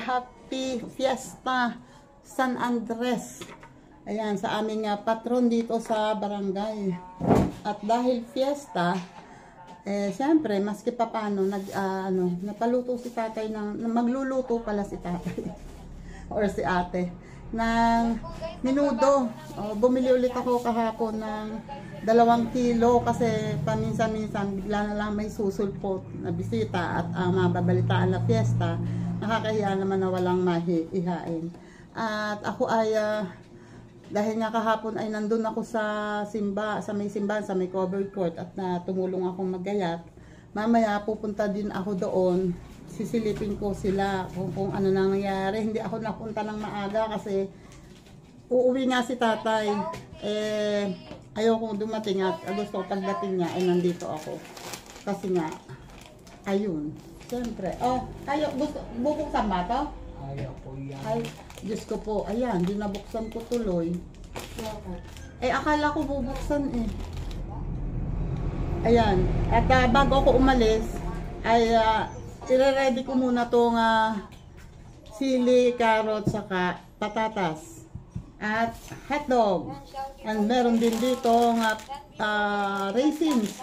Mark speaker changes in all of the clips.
Speaker 1: Happy Fiesta San Andres. Ayan, sa aming patron dito sa barangay. At dahil fiesta, siyempre, maski pa paano, napaluto si tatay magluluto pala si tatay. Or si ate. Ng minudo. Bumili ulit ako kahapon ng 2 kilo kasi paminsan-minsan bigla na lang may susulpot na bisita at mababalitaan na fiesta. Nakakahiya naman na walang ihain. At ako ay dahil nga kahapon ay nandun ako sa may simbahan, sa may covered court at tumulong akong maggayat. Mamaya pupunta din ako doon. Sisilipin ko sila kung ano nang nangyari. Hindi ako napunta ng maaga kasi uuwi nga si tatay. Ayokong dumating at gusto ko pagdating niya ay nandito ako. Kasi nga, ayun. Siyempre. Bubuksan ba ito?
Speaker 2: Ayaw po yan.
Speaker 1: Ay, Diyos ko po. Ayan, di nabuksan ko tuloy. Akala ko bubuksan eh. Ayan. At bago ako umalis, ay i-ready ko muna itong sili, carrot, saka patatas. At hotdog. And meron din dito raisins.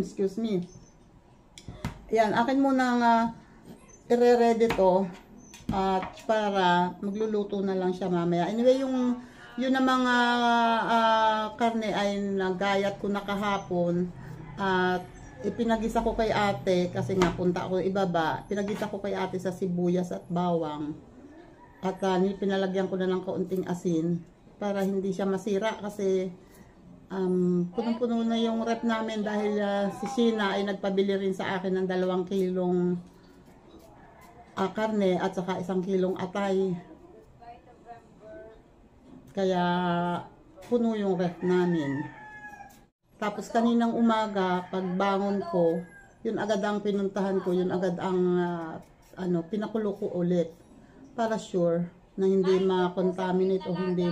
Speaker 1: Excuse me. Ayan, akin munang i-ready to at para magluluto na lang siya mamaya. Anyway, yun na mga karne ay nagayat ko na kahapon at ipinagisa ko kay ate kasi nga punta ako ibaba. Pinagisa ko kay ate sa sibuyas at bawang. At pinalagyan ko na ng kaunting asin para hindi siya masira kasi punong-puno na yung rep namin dahil si Sheena ay nagpabili rin sa akin ng 2 kilong karne at saka 1 kilong atay. Kaya puno yung rep namin. Tapos kaninang umaga pagbangon ko, yun agad ang pinuntahan ko, yun agad ang pinakulo ko ulit. Para sure na hindi ma-contaminate o hindi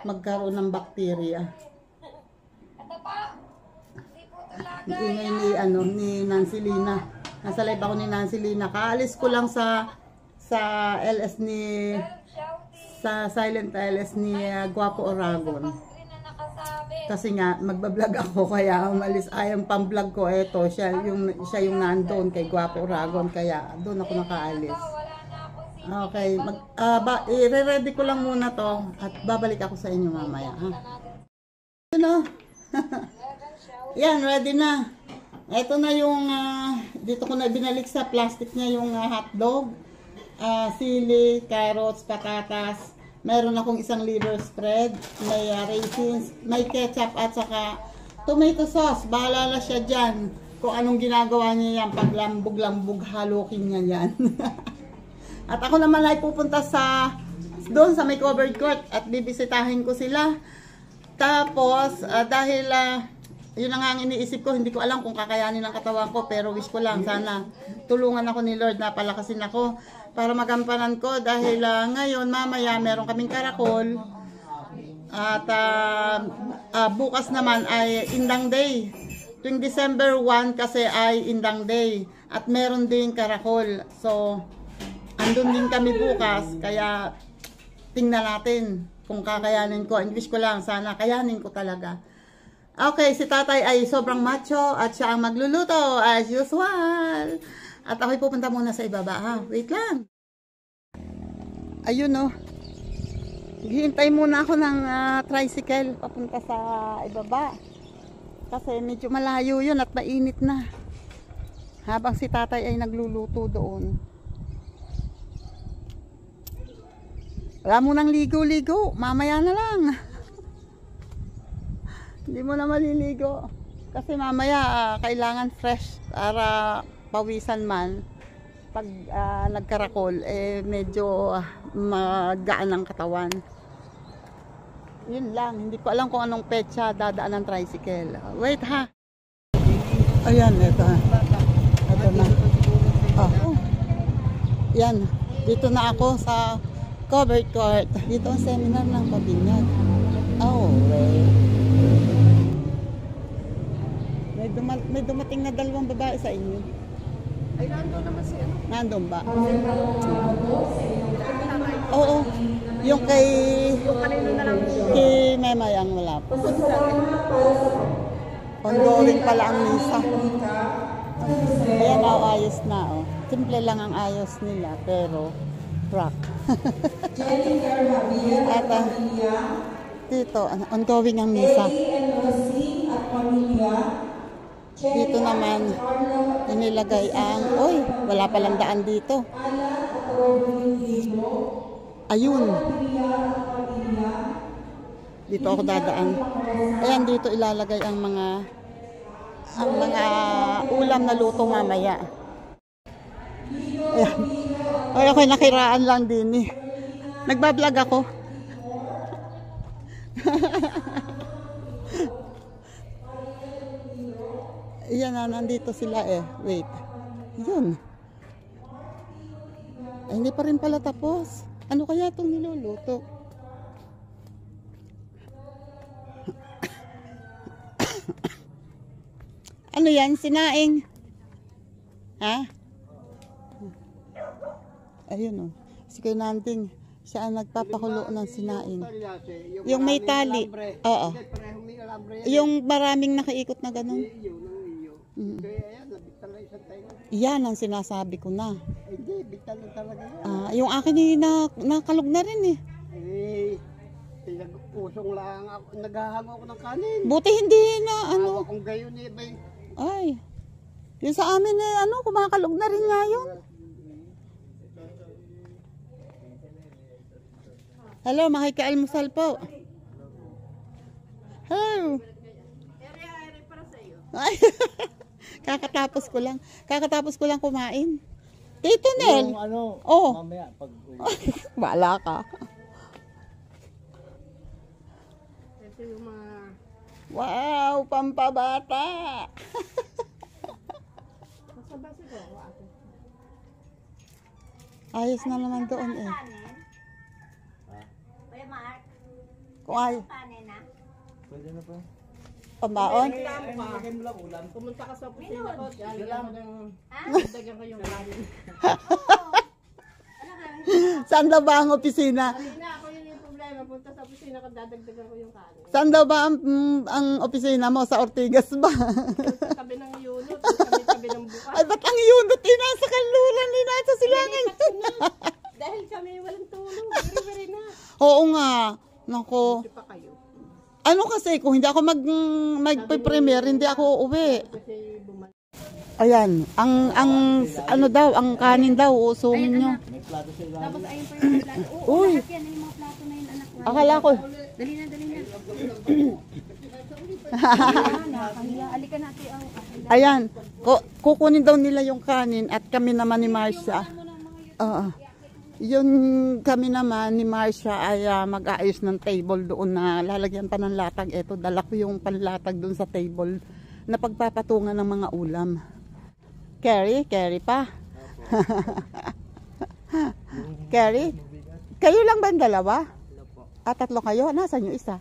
Speaker 1: magkaroon ng bakterya. Ingay ni Nancy Lina. Nasa live ako ni Nancy Lina. Kaalis ko lang sa LS sa silent LS ni Guapo Oragon. Kasi nga magbablog ako kaya umalis ayang pang-vlog ko ito siya yung nandoon kay Guapo Oragon kaya doon ako nakaalis. Okay, i-ready ko lang muna to at babalik ako sa inyo mamaya, ha. Yan, ready na. Ito na yung dito ko na binalik sa plastic niya yung hotdog, sili, carrots, patatas. Meron akong 1 liver spread, may raisins, may ketchup at saka tomato sauce. Bahala na siya dyan kung anong ginagawa niya yan. Pag lambog-lambog, halukin niya yan. At ako naman ay pupunta doon sa may covered court at bibisitahin ko sila. Tapos, dahil yun ang iniisip ko, hindi ko alam kung kakayanin ng katawan ko, pero wish ko lang, sana tulungan ako ni Lord na palakasin ako para magampanan ko dahil ngayon, mamaya, meron kaming karakol at bukas naman ay Indang Day. Tuwing December 1 kasi ay Indang Day at meron din karakol. So, andun din kami bukas, kaya tingnan natin kung kakayanin ko. Wish ko lang, sana kayanin ko talaga. Okay, si tatay ay sobrang macho at siya ang magluluto as usual. At ako'y pupunta muna sa ibaba, ha. Wait lang. Ayun, no. Hihintay muna ako ng tricycle papunta sa ibaba. Kasi medyo malayo yun at mainit na. Habang si tatay ay nagluluto doon. Wala mo nang ligo-ligo. Mamaya na lang. Hindi mo na maliligo. Kasi mamaya kailangan fresh para pawisan man. Pag nagkarakol, medyo magaan ang katawan. Yun lang. Hindi ko alam kung anong petsa dadaan ng tricycle. Wait, ha. Ayan, ito. Ito na. Yan. Dito na ako sa covered court. Dito ang seminar ng Pabinyag. May dumating na 2 babae sa inyo.
Speaker 2: Ay, nandun naman si ano.
Speaker 1: Nandun ba? Oo. Yung kay...
Speaker 2: Yung kanino na lang.
Speaker 1: Kay Memayang wala pa. Ongoing pala ang misa. Ayan, ayos na. Oh. Simple lang ang ayos nila, pero rock. At dito, ongoing ang misa. Dito naman, inilagay ang, oy, wala palang daan dito. Ayun. Dito ako dadaan. Ayan, dito ilalagay ang mga ulam na luto mamaya. Ayan. Ay, ako'y nakiraan lang din eh. Nagbablog ako. Ayan na, nandito sila eh. Wait. Yun. Ay, hindi pa rin pala tapos. Ano kaya itong niluluto? Ano yan? Sinaing? Ha? Ayun o. Si Kuya Nanding, siya ang nagpapakulo ng sinaing. Yung may tali. Oo. Yung maraming nakaikot na ganun. Yan ang sinasabi ko na.
Speaker 2: Hindi, bital na talaga yan.
Speaker 1: Yung akin ay nakalog na rin eh.
Speaker 2: Pinag-usong lang ako. Naghahango ako ng kanin.
Speaker 1: Buti hindi na ano.
Speaker 2: Kung gayon eh, bay.
Speaker 1: Ay. Yung sa amin eh, kumakalog na rin nga yun. Hello, makikaalmusal po. Hello. Ay. Kakatapos ko lang kumain. Tito Nel.
Speaker 2: Yung mamaya pag
Speaker 1: Bala ka.
Speaker 2: ito yung mga...
Speaker 1: Wow, pampabata.
Speaker 2: Masabasa ko ako ate.
Speaker 1: Ayos na naman doon eh.
Speaker 3: Kuya Mark,
Speaker 1: Kung ay,
Speaker 3: kanin na.
Speaker 2: Pwede na pa.
Speaker 1: pambaon.
Speaker 2: Lagyan mo lang ulam. Pumunta ka sa opisina ko. Lagyan mo ng...
Speaker 3: Ha?
Speaker 2: Lagyan ko yung kanin.
Speaker 3: Ano ka?
Speaker 1: Saan daw ba ang opisina?
Speaker 2: Kanina ako yun yung problema. Punta sa opisina ko, dadagdagan ko yung kanin.
Speaker 1: Saan daw ba ang opisina mo? Sa Ortigas ba?
Speaker 2: Sa tabi ng unit, sa tabi ng bukas.
Speaker 1: Ay, ba't ang yunot? Nasa kanluran, nasa silangan.
Speaker 2: Dahil kami walang tulong. Very na.
Speaker 1: Oo nga. Nako.
Speaker 2: Hindi pa kayo.
Speaker 1: Ano kasi, kung hindi ako mag-premiere, hindi ako uuwi.
Speaker 2: Kasi bumalik.
Speaker 1: Ayan, ano daw, ang kanin daw, usungin nyo.
Speaker 3: Tapos ayun pa yung mga plato. Oo,
Speaker 1: Uy.
Speaker 3: lahat yan. Ay, yung mga plato na yun, anak.
Speaker 1: Akala ko.
Speaker 3: Dali na, dali na. Nakakahiya. Alika natin.
Speaker 1: Ayan, kukunin daw nila yung kanin at kami naman ni Marcia. Oo. Yun kami naman ni Marcia ay mag-aayos ng table doon na lalagyan pa ng latag. Eto, dala ko yung panlatag doon sa table na pagpapatungan ng mga ulam. Carrie pa. Carrie, kayo lang ba ang dalawa? Tatlo kayo? Nasaan yung isa?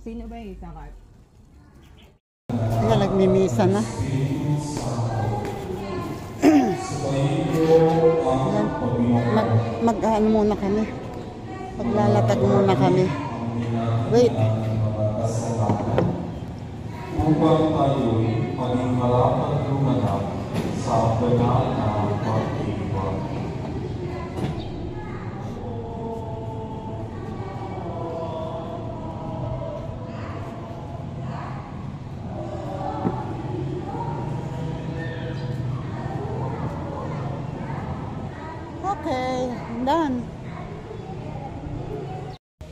Speaker 2: Sino ba yung isa ka?
Speaker 1: Ayan, nagmimisa na. Mag-ano muna kami. Maglalatag muna kami. Wait.
Speaker 4: Upang tayo'y maging marapat lumanap sa banal na pag-ibig.
Speaker 1: Okay, done.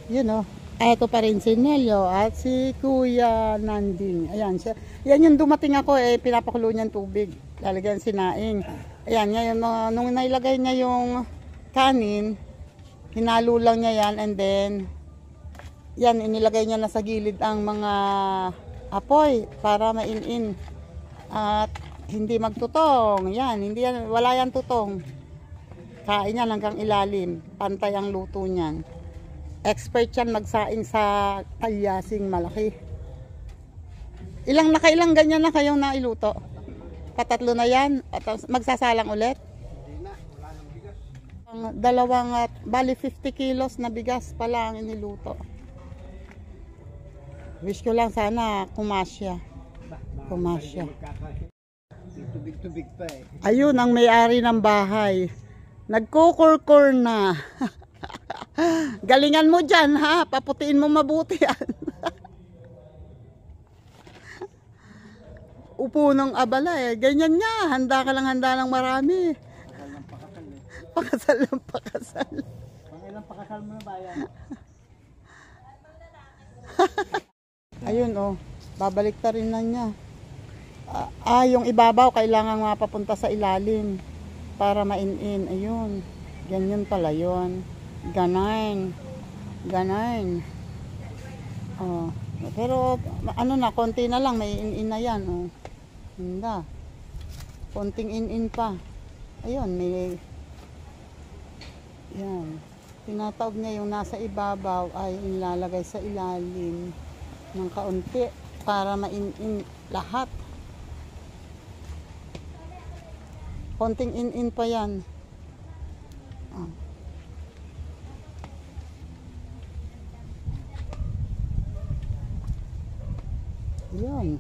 Speaker 1: You know, eto pa rin si Nelio at si Kuya Nanding. Ayan siya. Yan yung dumating ako pinapakulo niyan tubig. Lalagyan sinaing. Ayan, ngayon nung nailagay niya yung kanin, hinalo lang niya yan and then yan, inilagay niya na sa gilid ang mga apoy para mainin. At hindi magtutong. Yan, wala yan tutong. Kain yan hanggang ilalim. Pantay ang luto niyan. Expert yan magsaing sa talyasing malaki. Nakailang ganyan na kayong nailuto? Patatlo na yan. At magsasalang ulit. Ang dalawang, bali 50 kilos na bigas pala ang iniluto. Wish ko lang sana kumasya. Kumasya.
Speaker 2: Tubig-tubig pa eh.
Speaker 1: Ayun ang may-ari ng bahay. Nagkukurkur na. Galingan mo dyan ha. Paputiin mo mabuti yan. Upo ng abala eh. Ganyan nga. Handa ka lang handa ng marami. Pakasal ng pakasal.
Speaker 2: Pangilang pakasal mo na ba yan?
Speaker 1: Ayun oh. Babalik ta rin na niya. Yung ibabaw kailangan mapapunta sa ilalim para mainin. Ayun. Ganyan pala yun. Ganon. Ganon. Oh. Pero ano na, konti na lang. May in-in na yan. Oh. Handa. Konting in-in pa. Ayun. May... Yan. Tinatawag niya yung nasa ibabaw ay ilalagay sa ilalim ng kaunti para mainin lahat. Konting in-in pa yan. Ah. Yan.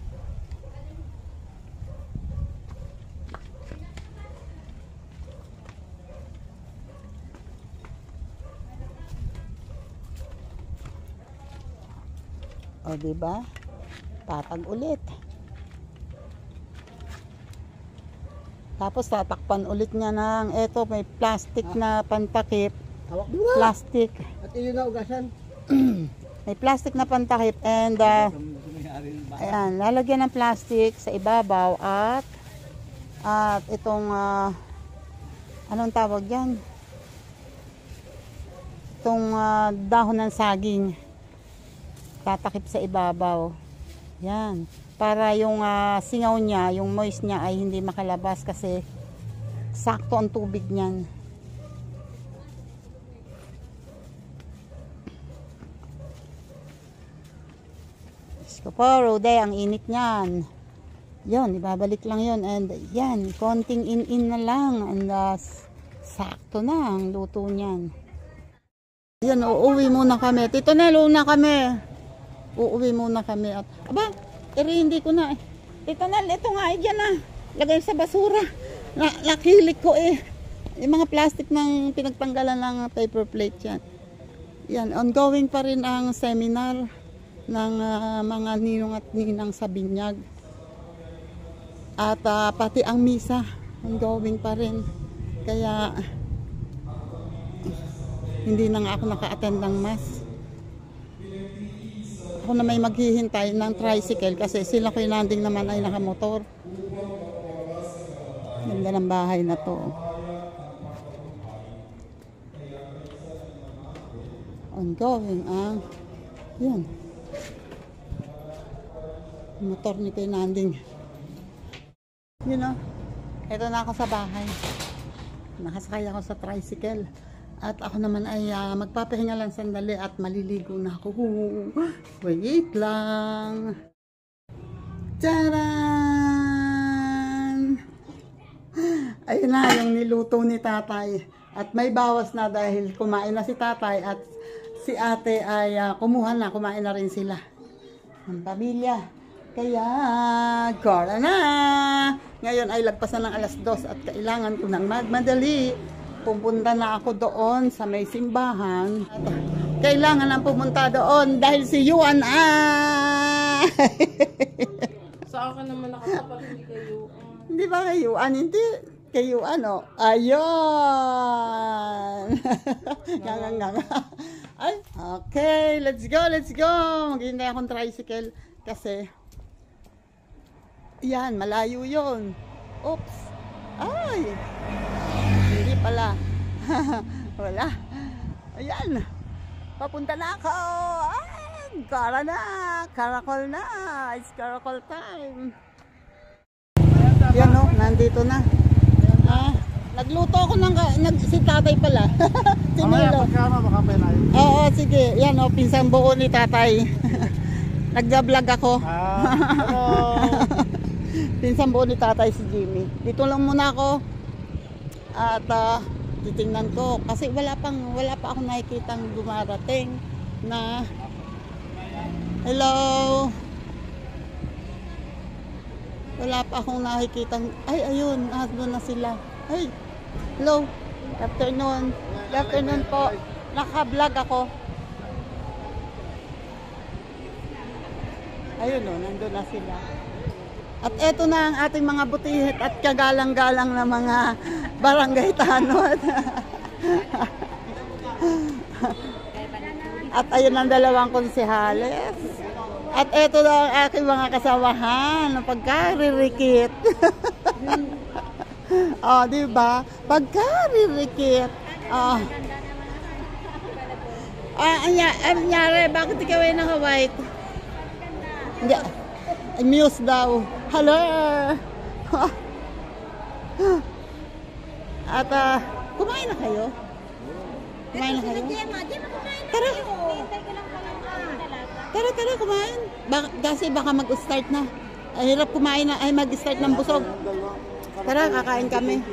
Speaker 1: O, diba? Tatag ulit. Tapos tatakpan ulit niya ng, eto may plastic na pantakip.
Speaker 2: Hawak mo na.
Speaker 1: Plastic.
Speaker 2: At iyo na ugasan.
Speaker 1: May plastic na pantakip and ayan, lalagyan ng plastic sa ibabaw at itong anong tawag yan? Itong dahon ng saging. Tatakip sa ibabaw. Yan. Para yung singaw niya, yung moist niya ay hindi makalabas kasi sakto ang tubig niyan. Isko po, Rode, ang init niyan. Yun, ibabalik lang yun. And yan, konting in-in na lang. And sakto na ang luto niyan. Yan, uuwi muna kami. Tito Nel, una kami. Uuwi muna kami at aba, hindi ko na eh. Tito Nel, ito nga eh, dyan na. Lagay sa basura. Nakilik ko eh. Yung mga plastic ng pinagtanggalan ng paper plate yan. Yan, ongoing pa rin ang seminar ng mga ninong at ninang sa binyag. At pati ang misa, ongoing pa rin. Kaya hindi na nga ako naka-attend ng mass. Ako na may maghihintay ng tricycle kasi sila ko landing naman ay nakamotor. Ganda ng bahay na to. Ongoing yan. Motor ni kay landing. You know, eto na ako sa bahay. Nakasakay ako sa tricycle. At ako naman ay magpapahinga lang sandali at maliligo na ako. Wait lang. Tcharan! Ayun na yung niluto ni tatay. At may bawas na dahil kumain na si tatay at si ate ay kumain na rin sila. Ang pamilya. Kaya, gora na! Ngayon ay lagpas na ng alas 2 at kailangan ko ng magmadali. Pupunta na ako doon sa may simbahan. Kailangan lang pumunta doon dahil si Yuan
Speaker 2: Sa akin naman nakatapat, hindi kayo.
Speaker 1: Hindi ba kay Yuan? Hindi. Kay Yuan, oh. Ayun. Nga. Ay, okay. Let's go. Maghihintay akong tricycle kasi yan, malayo yun. Oops. Ay. Hindi pala. Wala. Ayan. Papunta na ako. Ay, kara na. Caracol na. It's caracol time. Yan o, nandito na. Nagluto ako ng si tatay pala.
Speaker 2: Mamaya pagkama makapay na yun.
Speaker 1: Oo, sige. Yan o, pinsang buo ni tatay. Nagga-vlog ako.
Speaker 2: Hello.
Speaker 1: Pinsan buo ni tatay si Jimmy. Dito lang muna ako. At titingnan ko. Kasi wala pa ako nakikitang dumarating na hello. Wala pa akong nakikitang ay ayun, doon na sila. Ay, hello. Afternoon. Good afternoon po. Naka-vlog ako. Ayun o, nandun na sila. At eto na ang ating mga butihit at kagalang-galang na mga barangay tanod. At ayun ang dalawang konsehales. At eto na ang aking mga kasamahan na pagkaririkit. Oh, di ba? Pagkaririkit. Oh. Anyari, bakit ikaw ay naka-white? Hindi. Muse daw. Hello! At kumain na kayo? Kumain na kayo? Tara! Tara, kumain. Kasi baka mag-start na. Hirap kumain na, ay mag-start ng busog. Tara, kakain kami.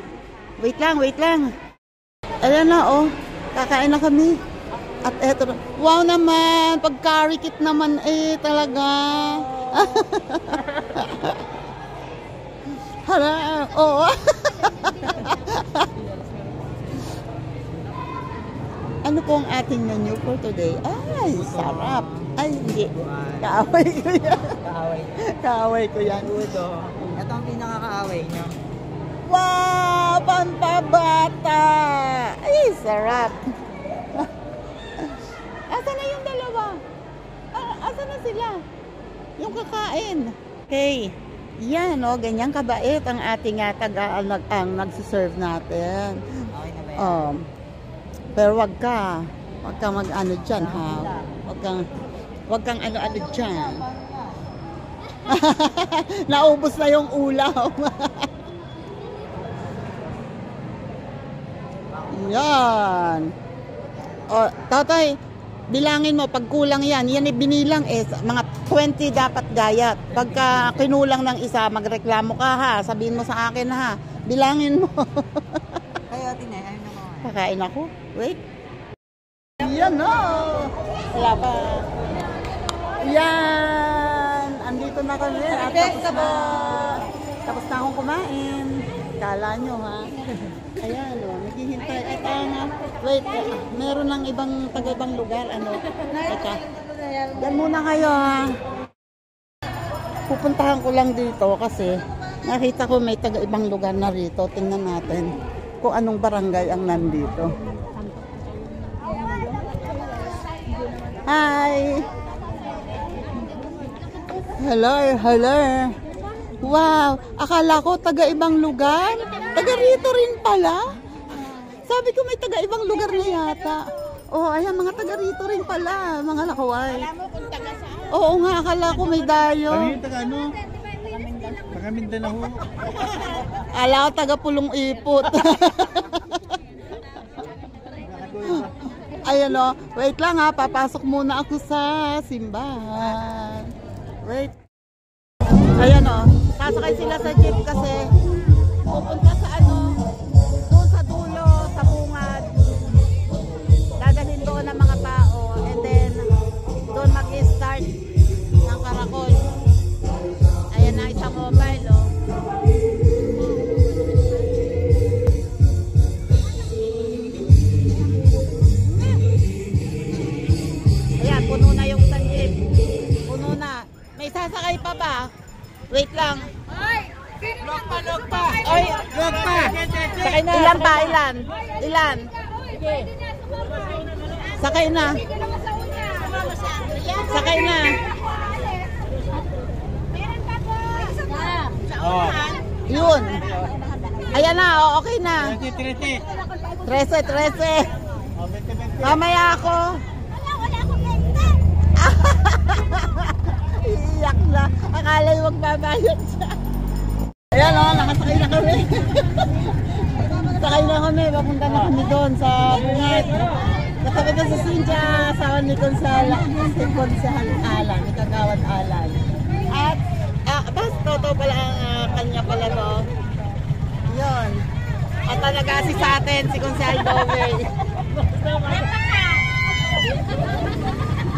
Speaker 1: Wait lang. Ayan na, oh. Kakain na kami. At eto na. Wow naman! Pagkarikit naman talaga. Hala, oo. Ano po ang ating menu for today? Ay, sarap. Ay, hindi. Kaaway ko yan. Kaaway ko yan.
Speaker 5: Ito ang pinakakaaway niyo.
Speaker 1: Wow! Pampabata! Ay, sarap. Asa na yung dalawa? Asa na sila? Yung kakain. Okay. Yan, oh, ganyan kabait ang ating ang nagsiserve natin.
Speaker 5: Okay na ba yan?
Speaker 1: Pero wag ka mag-ano dyan, ha? Wag kang ano-ano dyan. Naubos na yung ulam. Yan. O, tatay, bilangin mo, pag kulang yan binilang mga 20 dapat gayat. Pagka kinulang ng isa, magreklamo ka ha. Sabihin mo sa akin ha. Bilangin mo.
Speaker 5: Kayo, Tinay, ayun na mga.
Speaker 1: Kakain ako. Wait. Yan no. Wala pa. Yan. Andito na kami. At tapos na akong kumain. Kala nyo ha. Ayan o. Naghihintay. Wait. Meron ng taga-ibang lugar. Teka. Yan muna kayo ha. Pupuntahan ko lang dito kasi nakita ko may taga-ibang lugar na rito. Tingnan natin kung anong barangay ang nandito. Hi! Hello! Wow! Akala ko taga-ibang lugar. Taga rito rin pala. Sabi ko may taga-ibang lugar na yata. Oh, ayan, mga taga rito rin pala. Mga lakaway. Oo nga, akala ko may dayo.
Speaker 6: Kami taga ano? Taga Mindanao.
Speaker 1: Akala ko taga Pulong Ipot. Ayan o. Wait lang ha. Papasok muna ako sa simbahan. Wait. Ayan o. Sasakay sila sa jeep kasi pupunta sa doon sa dulo, sa bungad. Dadalhin doon ng mga tao. And then, doon mag-start ng karakol. Ayan na isang mobile o. Ayan, puno na yung isang jeep. Puno na. May sasakay pa ba? Wait lang. Log pa! Oy, log pa! Sakay na. Ilan? Sakay na. Yun. Ayan na, okay na. 13. Mamaya ako. Iyak na. Akala yung magbabayad siya. Ayan o, nakasakay na kami. Sakay na kami. Papunta na kami doon sa bungad. Katabi ko sa Cynthia, asawa ni Gonzala, ni Kagawad Alan. At basta to pala ang kanya pala to. Yun. At talaga si sa atin, si Consel Dove.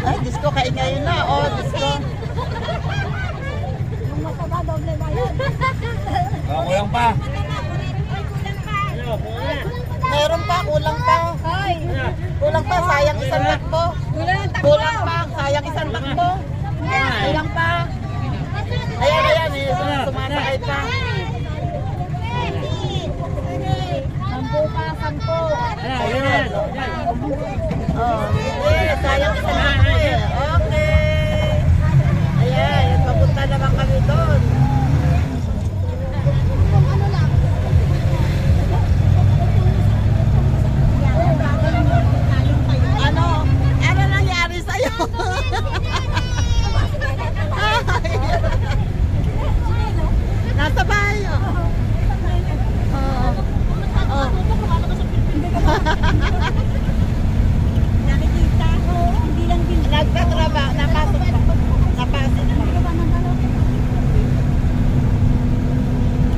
Speaker 1: Ay, Diyos ko, kaingay na. Oh, Diyos ko.
Speaker 6: Kulang pa.
Speaker 1: Meron pa, kulang pa. Kulang pa, sayang isang takbo. Kulang pa, sayang isang takbo. Kulang pa. Ayan, ayan, sumasakay pa.
Speaker 3: 10 pa, 10.
Speaker 1: Ayan. Oh, sayang isang takbo eh. Okay. Ayan, papunta naman kami doon. Ano nangyari sa'yo? Nasa bayo.
Speaker 3: Nakikita ko, hindi lang din.
Speaker 1: Nagtatrabaho, napasok pa. Napasok pa.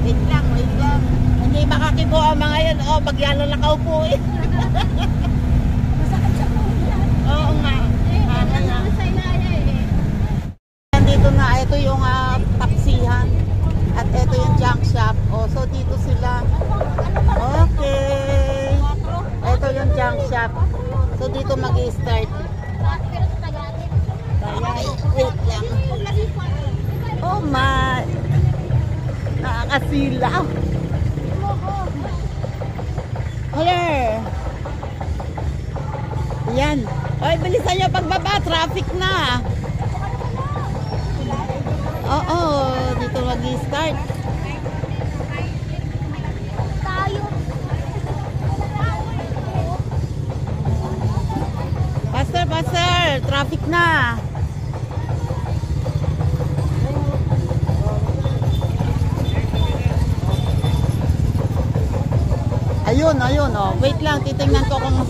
Speaker 1: Wait lang, wait lang. Hindi makakibo ang mga yan. Oh, bagyan na nakaupo eh.
Speaker 3: Masakit sa puso yan.
Speaker 1: Oo nga.
Speaker 3: Ano na sa ilaya eh.
Speaker 1: Nandito na, ito yung taksihan. At ito yung junk shop. Oh, so dito sila. Okay. Ito yung junk shop. So dito mag-i-start. Ayan, wait lang. Oh my. Nakakasilaw. Hello. Yan. Oy, bilisan nyo pagbaba. Traffic na. Oo, dito mag-i-start. Faster, traffic na. Ayun, oh. Wait lang, titingnan ko kung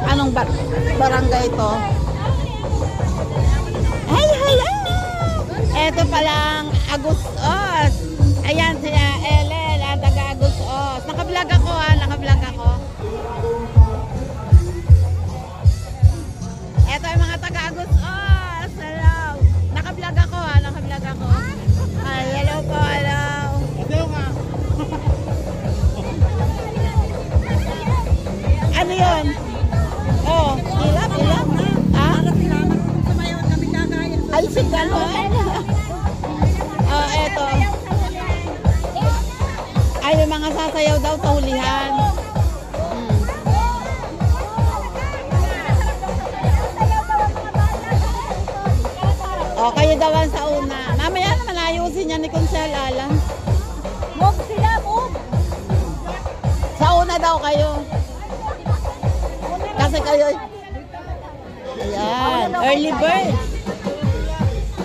Speaker 1: anong barangay ito. Ay, hello! Ito palang Agustos. Ayan si Ellen, ang taga Agustos. Naka-vlog ako naka-vlog ako. Ito yung mga taga Agustos. Hello. Naka-vlog ako naka-vlog ako. Ay, hello po, hello. Ano yun? Oh, ilap. Ha? Ay, si gano'n. Oh, eto. Ay, yung mga sasayaw daw sa hulihan. Oh, kayo dawan sa una. Mamaya naman ayusin niya ni Consel Alan.
Speaker 3: Move sila, move.
Speaker 1: Sa una daw kayo. Kasi kayo. Ayan, early bird.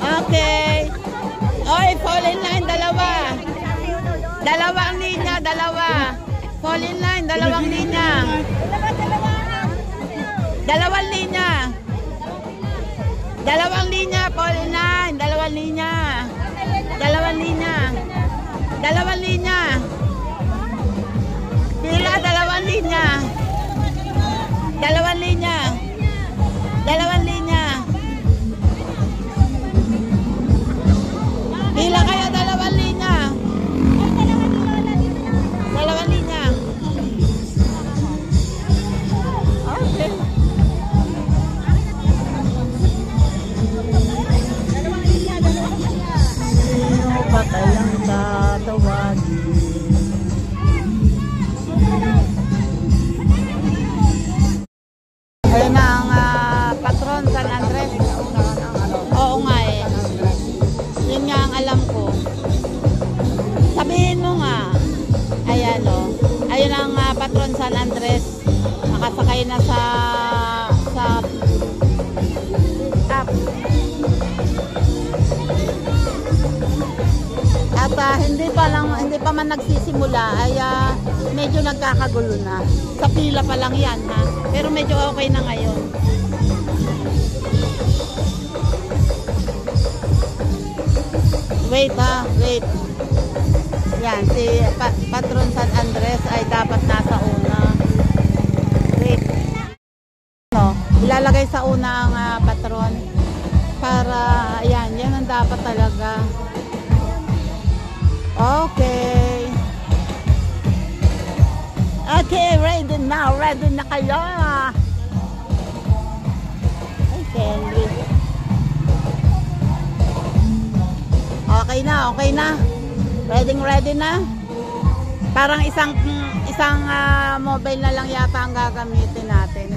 Speaker 1: Okay. Oy, fall in line, dalawa. Dalawang linya, dalawa. Fall in line, dalawang linya. Dalawang linya. Dalawang linya, fall in line, dalawang linya. Dalawang linya. Dalawang linya. Pila, dalawang linya. Dalawang linya. Dalawang linya. Pila kayo, dalawang linya. Dalawang linya. Okay. Sino ba kayang tatawagin? Ayun na ang patron San Andres. Oo nga eh. Yun nga ang alam ko. Sabihin mo nga. Ayan o. Ayun ang patron San Andres. Nakasakay na sa app. At hindi pa man nagsisimula ay medyo nagkakagulo na. Sa pila pa lang yan ha. Pero medyo okay na ngayon. Wait ha, wait. Yan, si Patron San Andres ay dapat nasa una. Wait. No, ilalagay sa una ang patron. Para, ayan, yan ang dapat talaga. Okay. Okay, ready na. Ready na kayo. Ay, Henry. Okay na, okay na. Ready na. Parang isang mobile na lang yata ang gagamitin natin.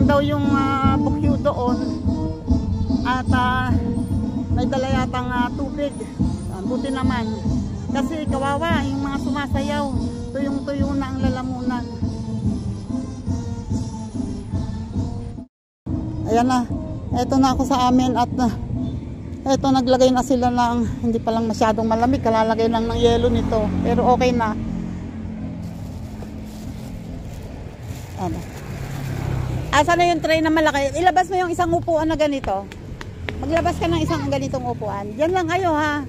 Speaker 1: daw yung bukyo doon. At may dala yatang tubig. Buti naman. Kasi kawawa, yung mga sumasayaw. Tuyong-tuyo na ang lalamunan. Ayan na. Eto na ako sa amin at eto naglagay na sila ng hindi pa lang masyadong malamig. Kalalagay lang ng yelo nito. Pero okay na. Ano? Asa na yung tray na malaki? Ilabas mo yung isang upuan na ganito. Maglabas ka ng isang ganitong upuan. Diyan lang kayo ha.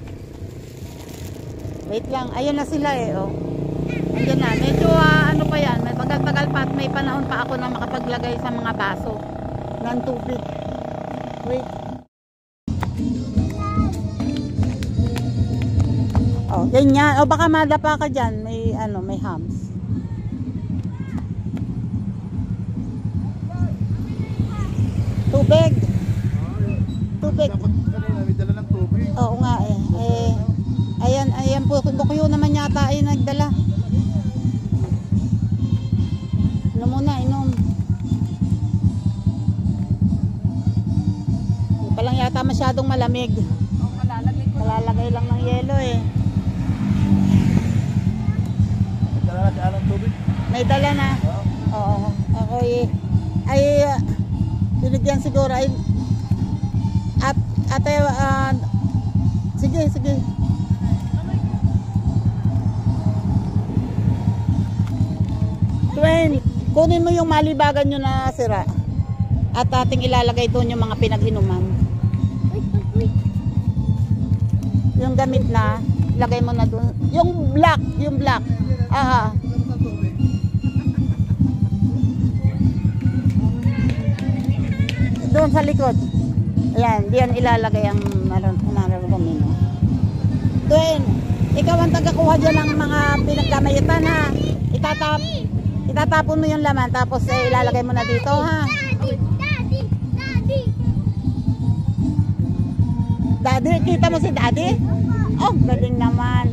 Speaker 1: Wait lang. Ayun na sila eh. Oh. Andiyan na. Medyo ano pa yan. May tagal-tagal pa at may panahon pa ako na makapaglagay sa mga baso ng tubig. Wait. Oh, ganyan. O baka madapa ka dyan. May ano, may hams. Tubig. Tubig.
Speaker 6: Dapat kanina may dala ng tubig.
Speaker 1: Oo nga eh. Ayan po. Bukyo naman yata ay nagdala. Ano muna, inom. Hindi pa lang yata masyadong malamig. Kalalagay lang ng yelo eh.
Speaker 6: May dala na daan ng tubig.
Speaker 1: May dala na. Oo. Ako ay binigyan siguro ay ate sige. Twain, kunin mo yung malibagan nyo na sira. At ating ilalagay doon yung mga pinag-inuman. Yung gamit na, ilagay mo na doon. Yung black. Aha. Doon sa likod. Ayan, diyan ilalagay ang mararumi mo. Doon, ikaw ang tagakuha dyan ng mga pinagkamayitan ha. Itatapon mo yung laman tapos ilalagay mo na dito ha. Daddy, kita mo si Daddy? Oh, galing naman.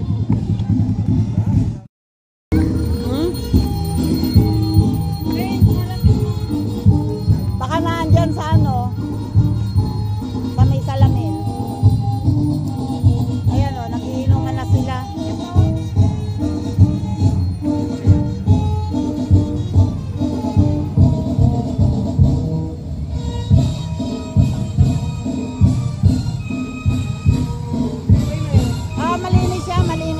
Speaker 1: Baka naandyan sa ano, sa may salamin. Ayan o, nagiinuman na sila. Malinis siya, malinis.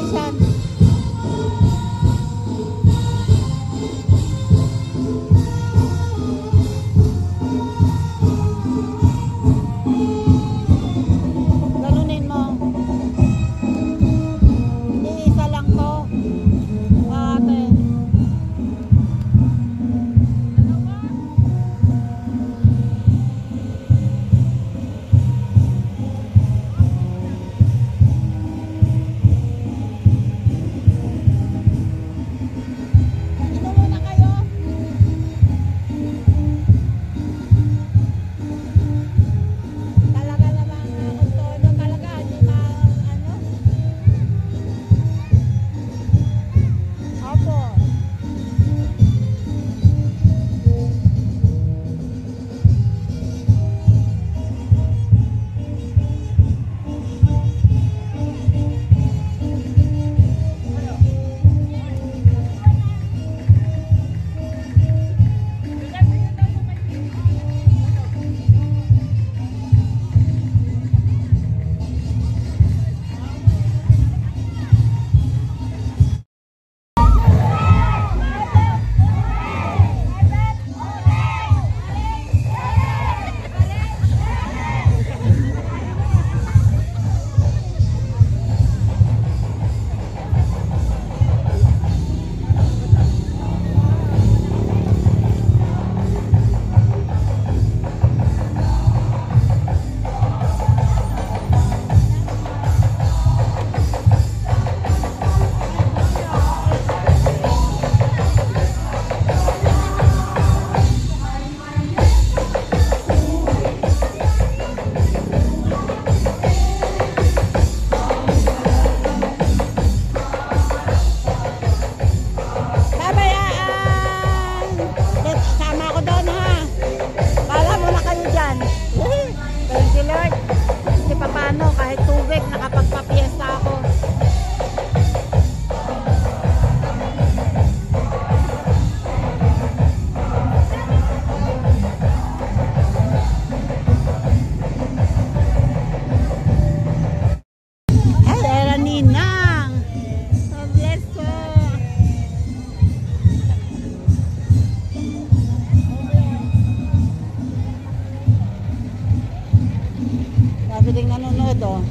Speaker 1: Sabado.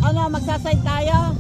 Speaker 1: Ano, magsaside tayo?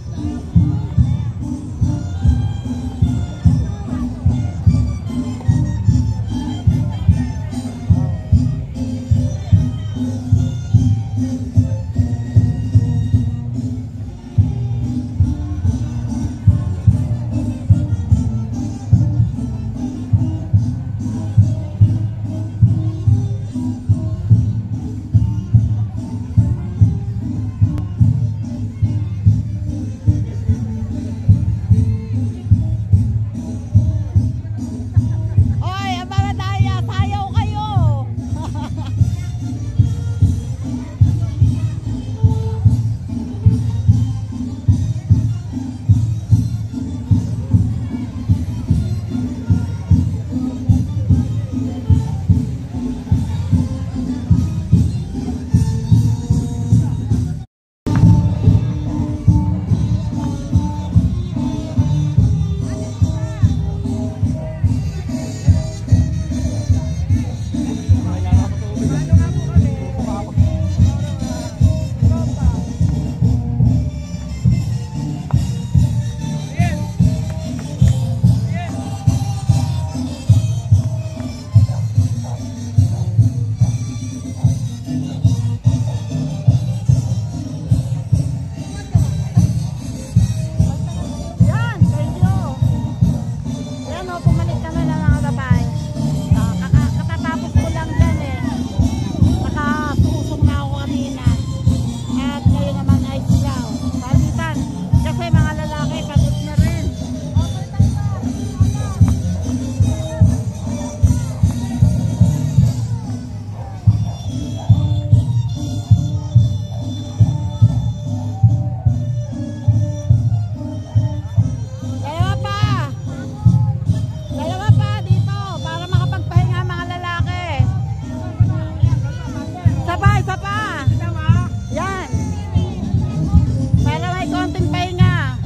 Speaker 1: Oy, abala tayo, sayaw kayo. Yan, thank you. Yan o, pumalit kami na mga babae. Katatapos ko lang dyan eh. Nakasusong na ako kanina. At ngayon naman ay silaw. Palitan. Kasi mga lalaki, pagod na rin. Dalawa pa dito para makapagpahinga mga lalaki. Sabay, isa pa. Yan. Para may konting pahinga.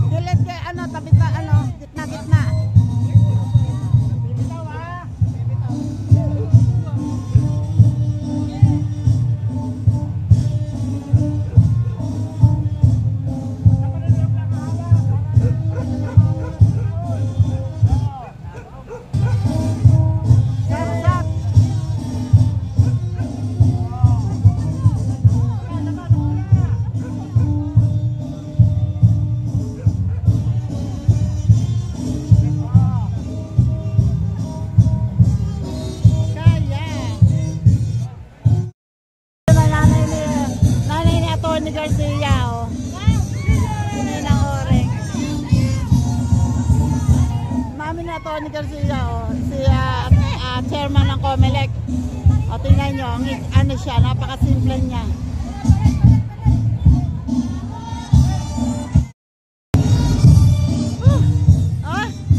Speaker 1: Gilid kay ano, tabi na ano, gitna. Sarap. Kaya. Nanay ni Atty. Garcia, oh. Sininang Oreng. Mami ni Atty. Garcia, oh. Si chairman ng COMELEC. O, tingnan nyo, ano siya, napakasimple niya.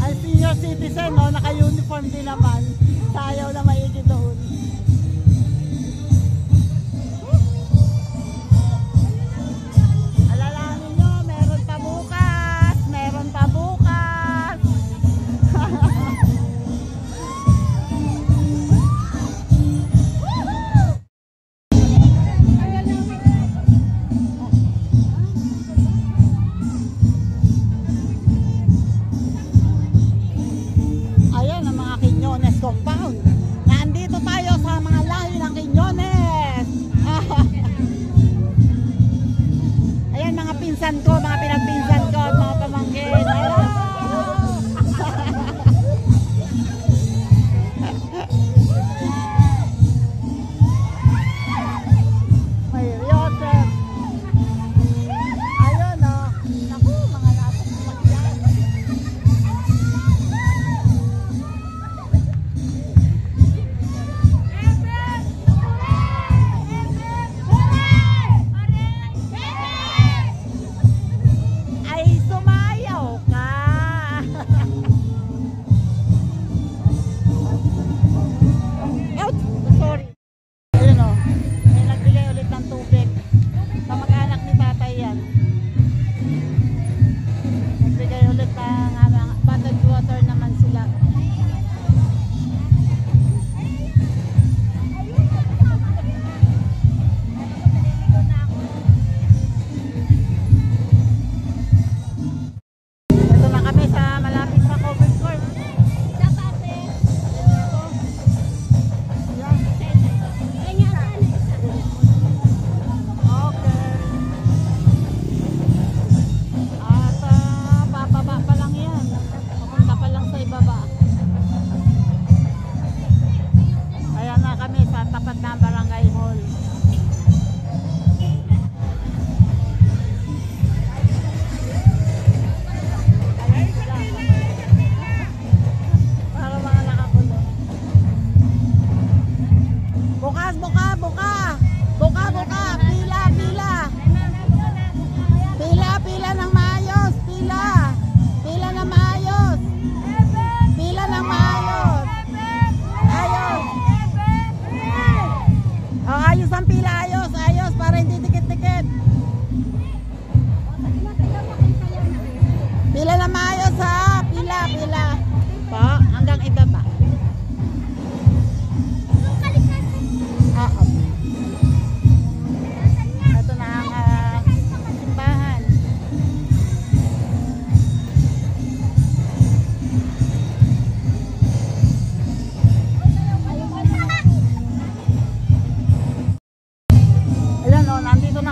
Speaker 1: Ang senior citizen, oh, naka-uniform din naman. Sayaw na maigi doon. Alalahanin nyo, meron pa bukas.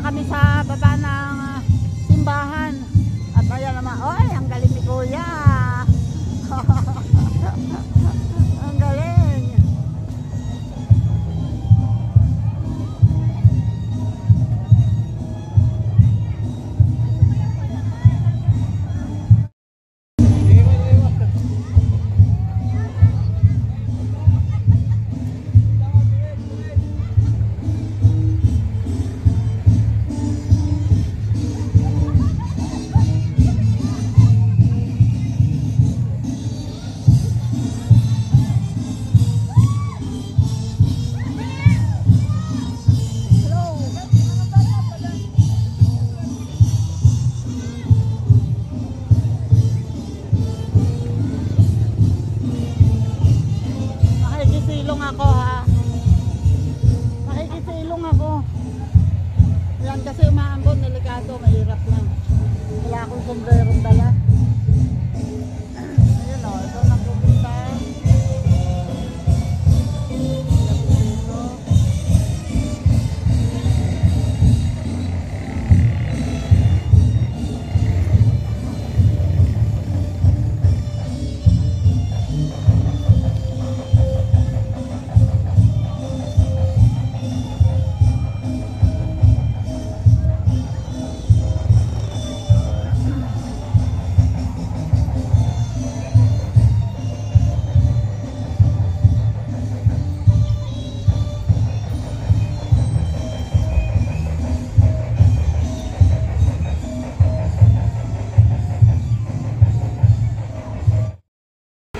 Speaker 3: kami sa baba ng simbahan. At ayan naman, oy, ang galing ni Kuya. Ang galing. Makikisilong ako ha. Makikisilong ako. Yan kasi umaambon, delikado, mahirap na. Wala akong sombrerong dala. Ayun o, ito na pupunta.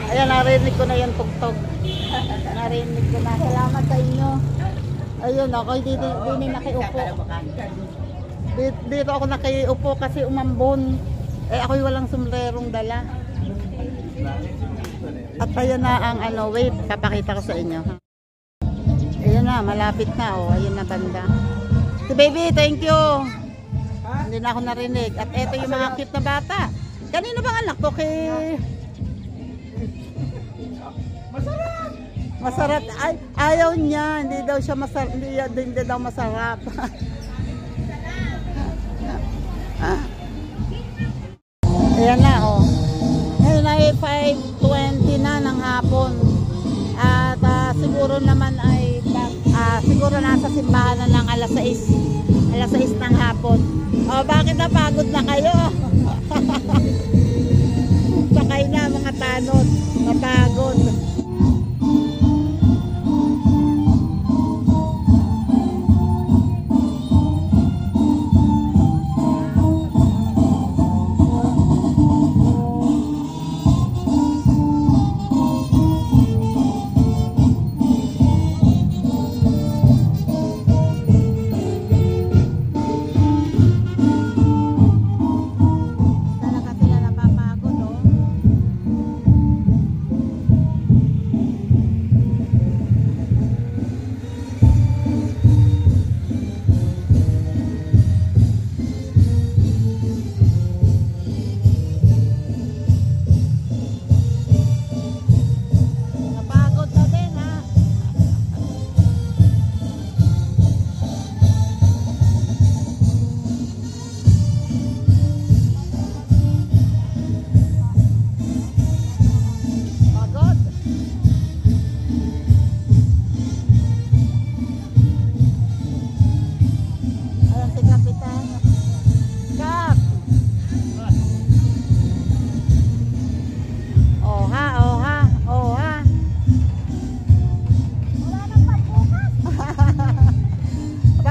Speaker 3: Ayan, narinig ko na yung tugtog. Narinig ko na. Salamat sa inyo. Ayun, ako dito nakiupo. Dito ako nakiupo kasi umambon. Eh, ako'y walang sombrerong dala. At ayan na ang ano, wait, papakita ko sa inyo. Ayun na, malapit na. Oh, ayun na banda. Si baby, thank you. Hindi na ako narinig. At eto yung mga cute na bata. Kanino bang anak to kay... Masarap. Ay, ayaw niya. Hindi daw siya masarap. Hindi daw masarap. Ayan na, oh. Ngayon ay 5:20 na ng hapon. At siguro naman ay siguro nasa simbahan na lang alas 6. Alas 6 ng hapon. Oh, bakit napagod na kayo? Sakay na mga tanod. Napagod.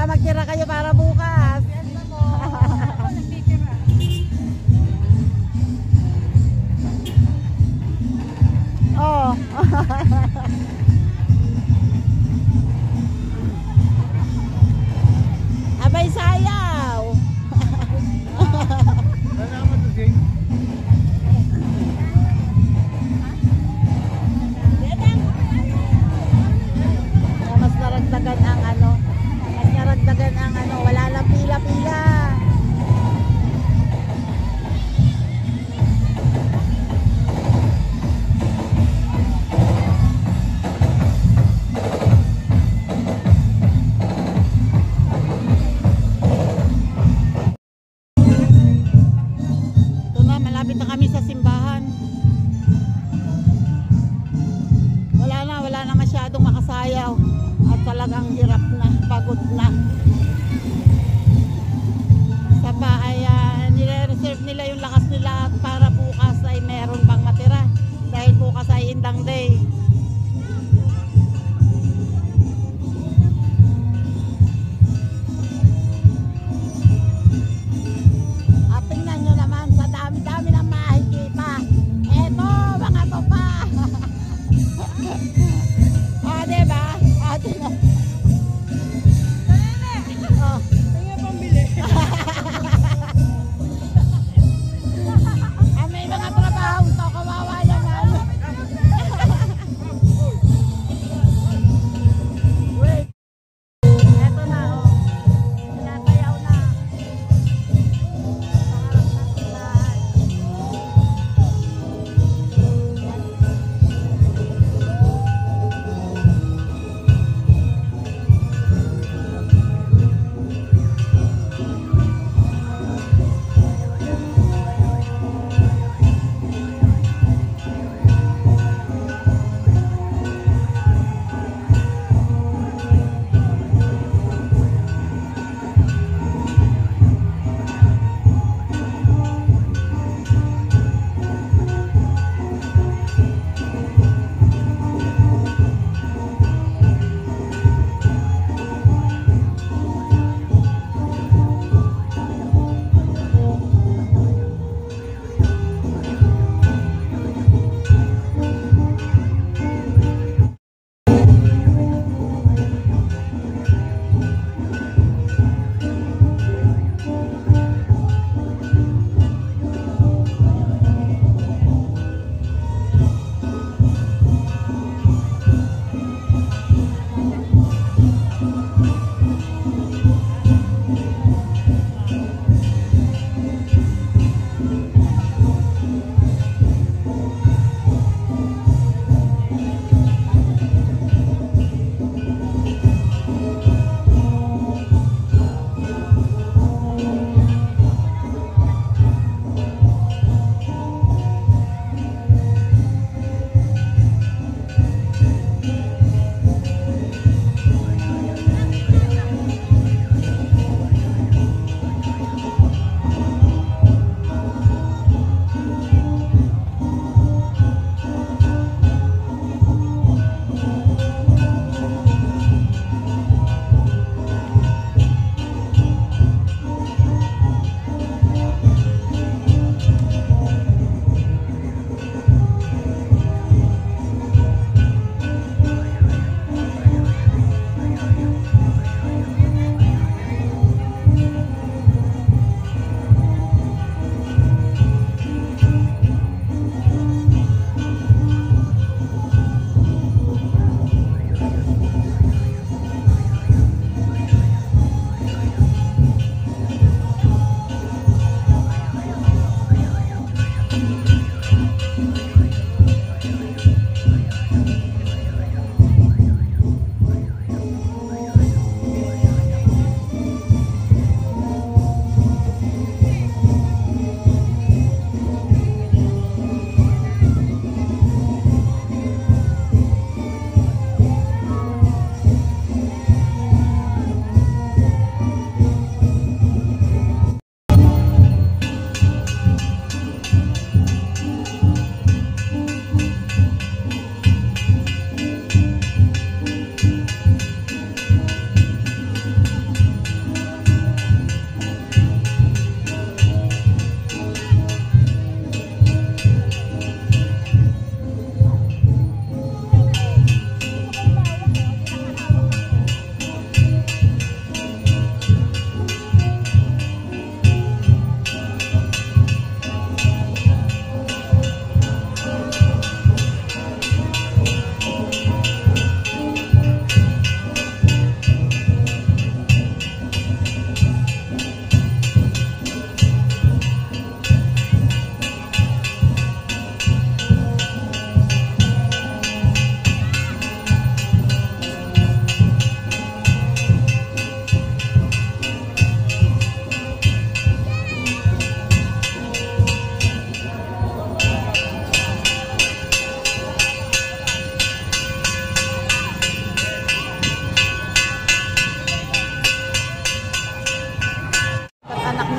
Speaker 3: Magtira kayo para bukas. Oh. Abay sayaw. Mas naragdagan ang ano. Naragdagan ang ano, wala lang pila-pila.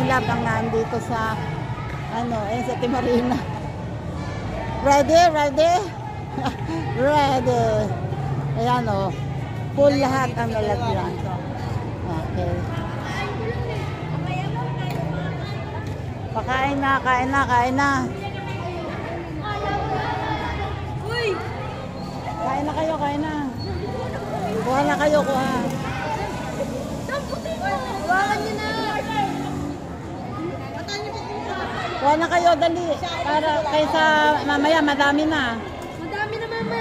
Speaker 3: Love ang nandito sa sa Timarina. Ready? Ready? Ready. Ayan full lahat ang lalagyan. Okay. Pakain na, kain na, kain na. Kain na kayo, kain na. Kuha na kayo, kuha. Kuha na kayo, dali. Para kaysa mamaya, madami na.
Speaker 2: Madami na mama.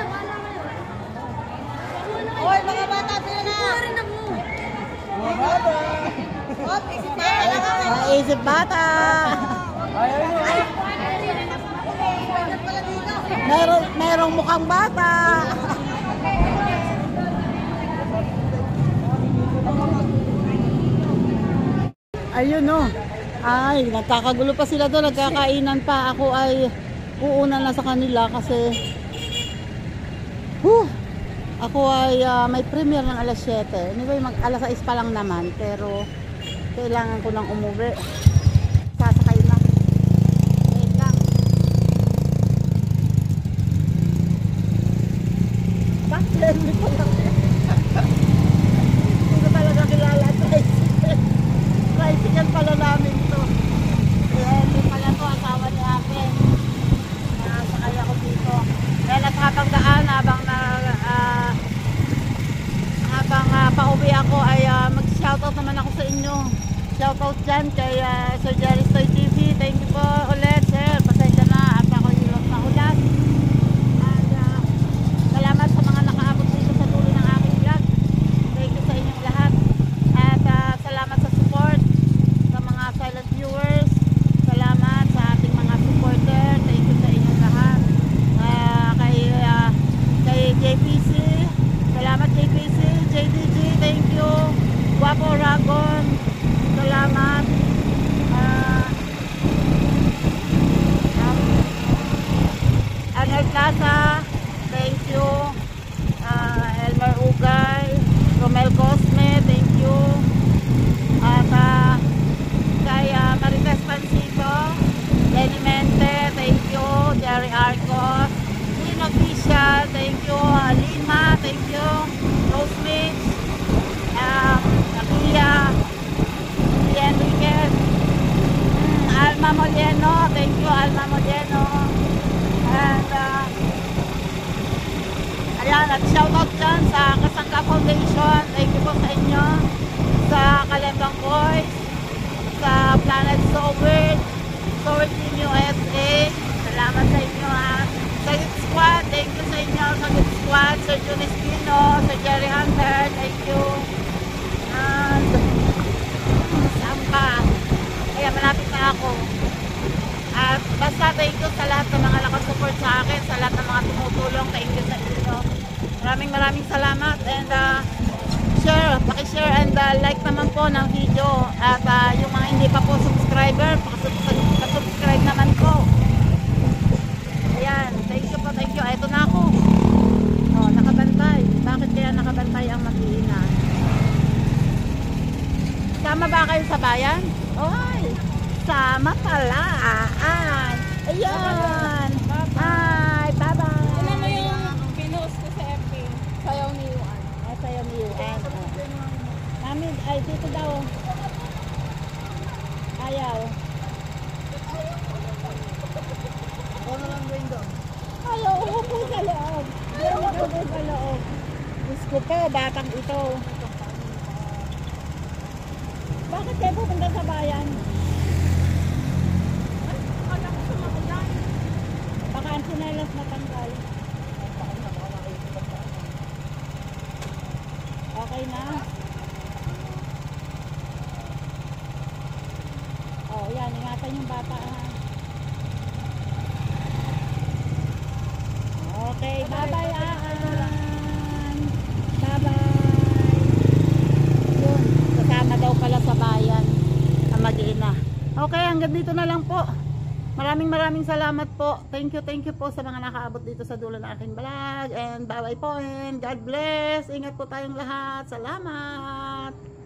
Speaker 5: Hoy, mga bata, sila na! Mga bata! Hop, isip bata lang ako!
Speaker 3: Isip bata! Merong mukhang bata! Ayun Ay, nagkakagulo pa sila doon, nagkakainan pa. Ako ay uuna na sa kanila kasi ako ay may premiere ng alas 7. Anyway, alas 6 pa lang naman, pero kailangan ko nang umuwi. Sasakay na. Wait lang. Bakit? Hindi ko lang. Hindi ko talaga kilala. Tricycle pala namin to. Hindi pala to, asawa ni Ate. Nakasakay ako dito. Kaya habang daan, habang pauwi ako ay mag-shoutout naman ako sa inyo. Shoutout dyan kay Sir Jerry Stoy TV. Thank you po ulit, sir. Pasensya na at ako hilot na ulat. And salamat sa mga nakaabot dito sa dulo ng aking vlog. Thank you sa inyong lahat. At salamat sa support sa mga silent viewers. Salamat sa ating mga supporter. Thank you sa inyong lahat. Kay JPC. Salamat JPC. JDG. Thank you. Guapo Ragon. Salamat. Anel Plaza. Thank you. Elmer Ugay. Romel Cosme. Thank you. At kay Marites Pansito. Lenny Mente. Thank you. Jerry Arcos. Lynn Official. Thank you. Lima. Thank you. Rose Mix. Nakia. Enriquez. Alma Moleno. Thank you, Alma Moleno. And ayan, at shoutout dyan sa Kasangka Foundation. Thank you po sa inyo. Sa Kalembang Boys. Sa Planet So Weird. Sorry Team USA. Salamat sa inyo Sa Youth Squad. Thank you sa inyo. Sa Youth Squad. Sir Junis Pino. Sir Jerry Hunter. Thank you. And saan pa? Kaya malapit na ako. At basta thank you sa lahat ng mga nakasupport sa akin, sa lahat ng mga tumutulong. Thank you sa inyo. Maraming salamat. And pakishare and like naman po ng video. At yung mga hindi pa po subscriber, pakasubscribe naman po. Ayan, thank you po, thank you. Ito na ako. Nakabantay. Bakit kaya nakabantay ang mag-iina? Sama ba kayo sa bayan? Oy! Sama pala. Ayan. Hi, bye-bye.
Speaker 2: Ano mo yung pinost ko sa FB? Sayaw ni Yuan.
Speaker 3: Sayaw ni Yuan. Namin, ay dito daw. Ayaw.
Speaker 5: Ako na lang rin doon.
Speaker 3: Ayaw, upo sa loob. Upo sa loob. Diyos ko po, batang ito. Bakit kayo pupunta sa bayan?
Speaker 2: Alam ko sa makulan.
Speaker 3: Baka ang sinelas natanggal. Okay na? Yan, ingatan yung bata Okay, bye-bye Bye-bye. Yun, kasama daw pala sa bayan ang mag-iina. Okay, hanggang dito na lang po. Maraming salamat po. Thank you po sa mga nakaabot dito sa dulo ng aking vlog. And bye-bye po and God bless. Ingat po tayong lahat. Salamat.